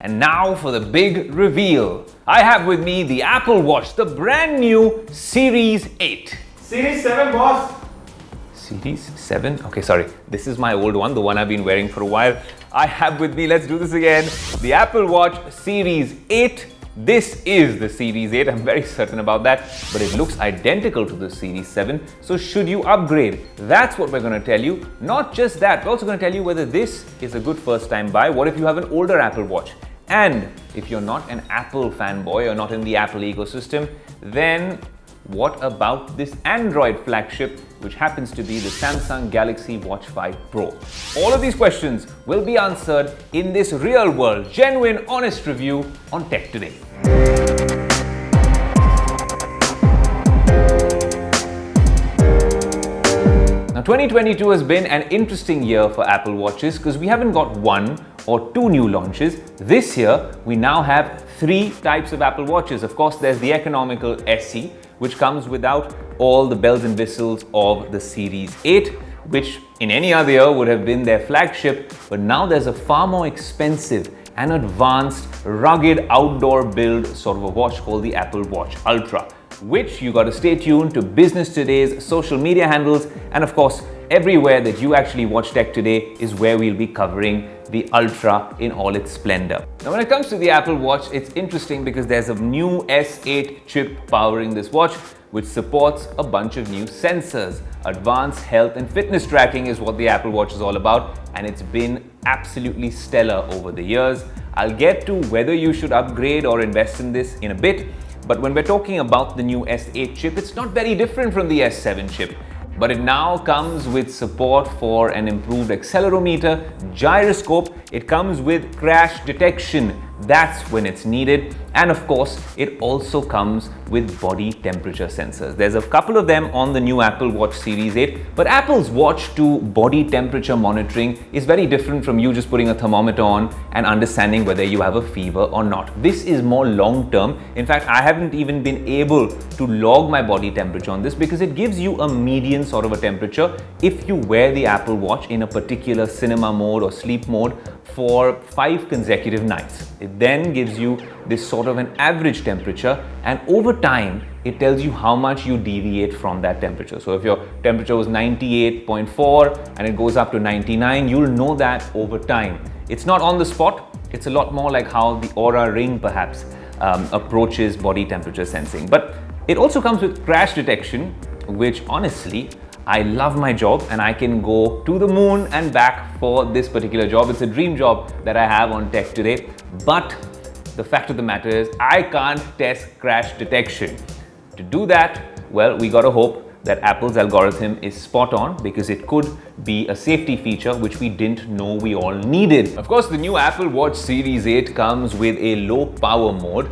And now for the big reveal. I have with me the Apple Watch, the brand new Series 8. Series 7, boss. Series 7? Okay, sorry. This is my old one, the one I've been wearing for a while. I have with me, let's do this again, the Apple Watch Series 8. This is the Series 8, I'm very certain about that, but it looks identical to the Series 7, so should you upgrade? That's what we're going to tell you. Not just that, we're also going to tell you whether this is a good first time buy. What if you have an older Apple Watch? And if you're not an Apple fanboy or not in the Apple ecosystem, then what about this Android flagship, which happens to be the Samsung Galaxy Watch 5 Pro? All of these questions will be answered in this real-world, genuine, honest review on Tech Today. Now, 2022 has been an interesting year for Apple Watches because we haven't got one or two new launches. This year, we now have three types of Apple Watches. Of course, there's the economical SE, which comes without all the bells and whistles of the Series 8, which in any other year would have been their flagship. But now there's a far more expensive and advanced, rugged outdoor build sort of a watch called the Apple Watch Ultra, which you got to stay tuned to Business Today's social media handles, and of course, everywhere that you actually watch Tech Today is where we'll be covering the Ultra in all its splendor. Now, when it comes to the Apple Watch, it's interesting because there's a new S8 chip powering this watch, which supports a bunch of new sensors. Advanced health and fitness tracking is what the Apple Watch is all about, and it's been absolutely stellar over the years. I'll get to whether you should upgrade or invest in this in a bit, but when we're talking about the new S8 chip, it's not very different from the S7 chip. But it now comes with support for an improved accelerometer, gyroscope. It comes with crash detection. That's when it's needed. And of course, it also comes with body temperature sensors. There's a couple of them on the new Apple Watch Series 8, but Apple's watch to body temperature monitoring is very different from you just putting a thermometer on and understanding whether you have a fever or not. This is more long term. In fact, I haven't even been able to log my body temperature on this because it gives you a median sort of a temperature if you wear the Apple Watch in a particular cinema mode or sleep mode for 5 consecutive nights. It then gives you this sort of an average temperature, and over time it tells you how much you deviate from that temperature. So if your temperature was 98.4 and it goes up to 99, you'll know that over time. It's not on the spot. It's a lot more like how the Aura Ring perhaps approaches body temperature sensing. But it also comes with crash detection, which honestly, I love my job and I can go to the moon and back for this particular job. It's a dream job that I have on Tech Today. But the fact of the matter is I can't test crash detection. To do that, well, we gotta hope that Apple's algorithm is spot on, because it could be a safety feature which we didn't know we all needed. Of course, the new Apple Watch Series 8 comes with a low power mode.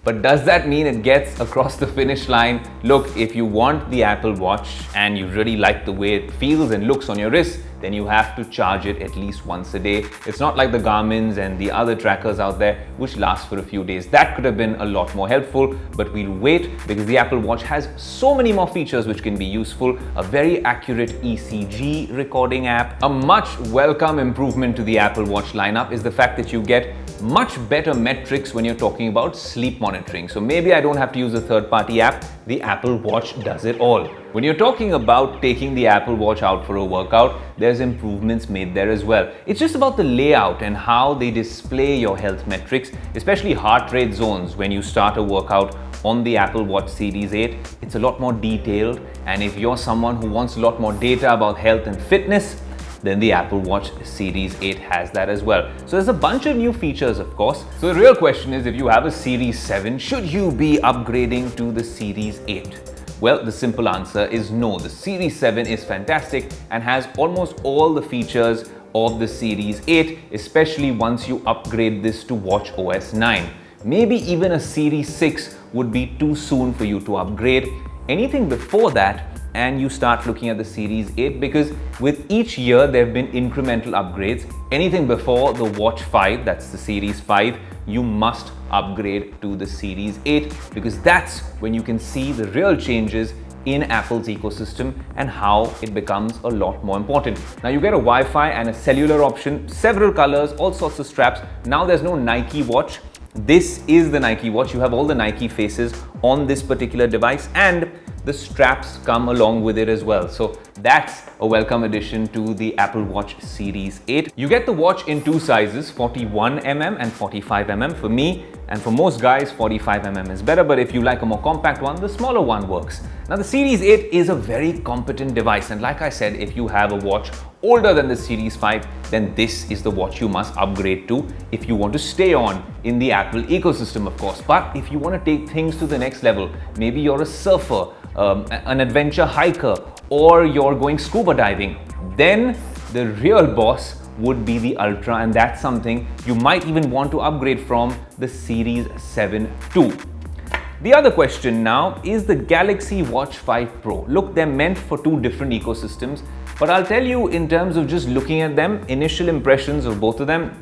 But does that mean it gets across the finish line? Look, if you want the Apple Watch and you really like the way it feels and looks on your wrist, then you have to charge it at least once a day. It's not like the Garmin's and the other trackers out there which last for a few days. That could have been a lot more helpful, but we'll wait because the Apple Watch has so many more features which can be useful. A very accurate ECG recording app. A much welcome improvement to the Apple Watch lineup is the fact that you get much better metrics when you're talking about sleep monitoring. So maybe I don't have to use a third-party app. The Apple Watch does it all. When you're talking about taking the Apple Watch out for a workout, there's improvements made there as well. It's just about the layout and how they display your health metrics, especially heart rate zones when you start a workout on the Apple Watch Series 8. It's a lot more detailed, and if you're someone who wants a lot more data about health and fitness, then the Apple Watch Series 8 has that as well. So there's a bunch of new features, of course. So the real question is, if you have a Series 7, should you be upgrading to the Series 8? Well, the simple answer is no. The Series 7 is fantastic and has almost all the features of the Series 8, especially once you upgrade this to watchOS 9. Maybe even a Series 6 would be too soon for you to upgrade. Anything before that, and you start looking at the Series 8, because with each year there have been incremental upgrades. Anything before the Watch 5, that's the Series 5, you must upgrade to the Series 8, because that's when you can see the real changes in Apple's ecosystem and how it becomes a lot more important. Now you get a Wi-Fi and a cellular option, several colors, all sorts of straps. Now there's no Nike watch. This is the Nike watch. You have all the Nike faces on this particular device, and the straps come along with it as well. So that's a welcome addition to the Apple Watch Series 8. You get the watch in two sizes, 41mm and 45mm. For me and for most guys, 45mm is better, but if you like a more compact one, the smaller one works. Now the Series 8 is a very competent device, and like I said, if you have a watch older than the Series 5, then this is the watch you must upgrade to if you want to stay on in the Apple ecosystem, of course. But if you want to take things to the next level, maybe you're a surfer, an adventure hiker, or you're going scuba diving, then the real boss would be the Ultra, and that's something you might even want to upgrade from the Series 7 too. The other question now is the Galaxy Watch 5 Pro. Look, they're meant for two different ecosystems, but I'll tell you in terms of just looking at them, initial impressions of both of them,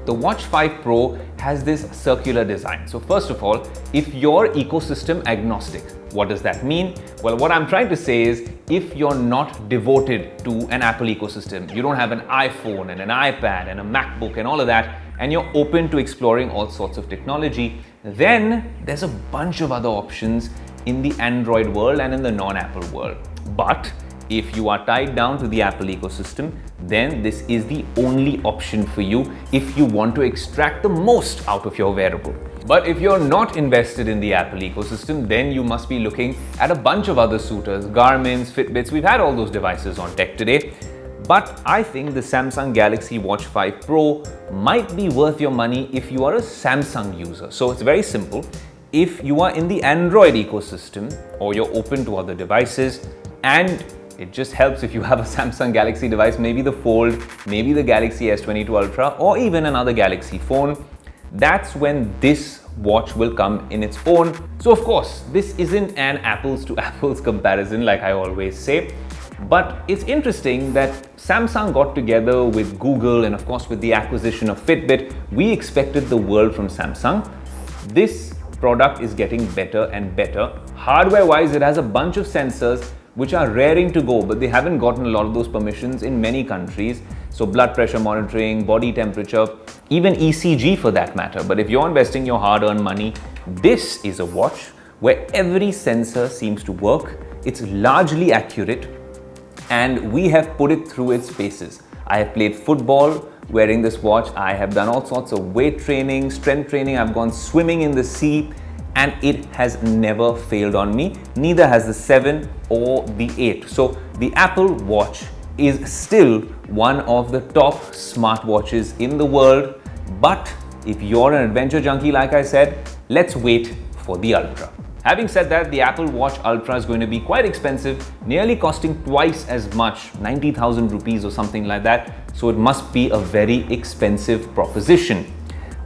the Watch 5 Pro has this circular design. So first of all, if you're ecosystem agnostic, what does that mean? Well, what I'm trying to say is if you're not devoted to an Apple ecosystem, you don't have an iPhone and an iPad and a MacBook and all of that, and you're open to exploring all sorts of technology, then there's a bunch of other options in the Android world and in the non-Apple world. But if you are tied down to the Apple ecosystem, then this is the only option for you if you want to extract the most out of your wearable. But if you're not invested in the Apple ecosystem, then you must be looking at a bunch of other suitors, Garmin's, Fitbits. We've had all those devices on Tech Today. But I think the Samsung Galaxy Watch 5 Pro might be worth your money if you are a Samsung user. So it's very simple. If you are in the Android ecosystem or you're open to other devices, and it just helps if you have a Samsung Galaxy device, maybe the Fold, maybe the Galaxy S22 Ultra, or even another Galaxy phone, that's when this watch will come in its own. So of course, this isn't an apples to apples comparison like I always say, but it's interesting that Samsung got together with Google and of course with the acquisition of Fitbit. We expected the world from Samsung. This product is getting better and better. Hardware-wise, it has a bunch of sensors which are raring to go, but they haven't gotten a lot of those permissions in many countries. So blood pressure monitoring, body temperature, even ECG for that matter. But if you're investing your hard-earned money, this is a watch where every sensor seems to work. It's largely accurate, and we have put it through its paces. I have played football wearing this watch. I have done all sorts of weight training, strength training. I've gone swimming in the sea, and it has never failed on me. Neither has the 7 or the 8. So the Apple Watch is still one of the top smartwatches in the world. But if you're an adventure junkie, like I said, let's wait for the Ultra. Having said that, the Apple Watch Ultra is going to be quite expensive, nearly costing twice as much, 90,000 rupees or something like that. So it must be a very expensive proposition.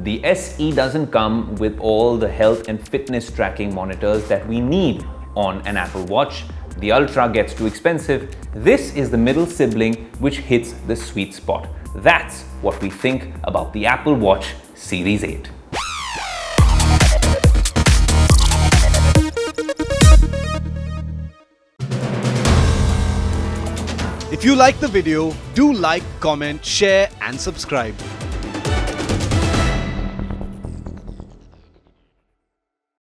The SE doesn't come with all the health and fitness tracking monitors that we need on an Apple Watch. The Ultra gets too expensive. This is the middle sibling which hits the sweet spot. That's what we think about the Apple Watch Series 8. If you like the video, do like, comment, share and subscribe.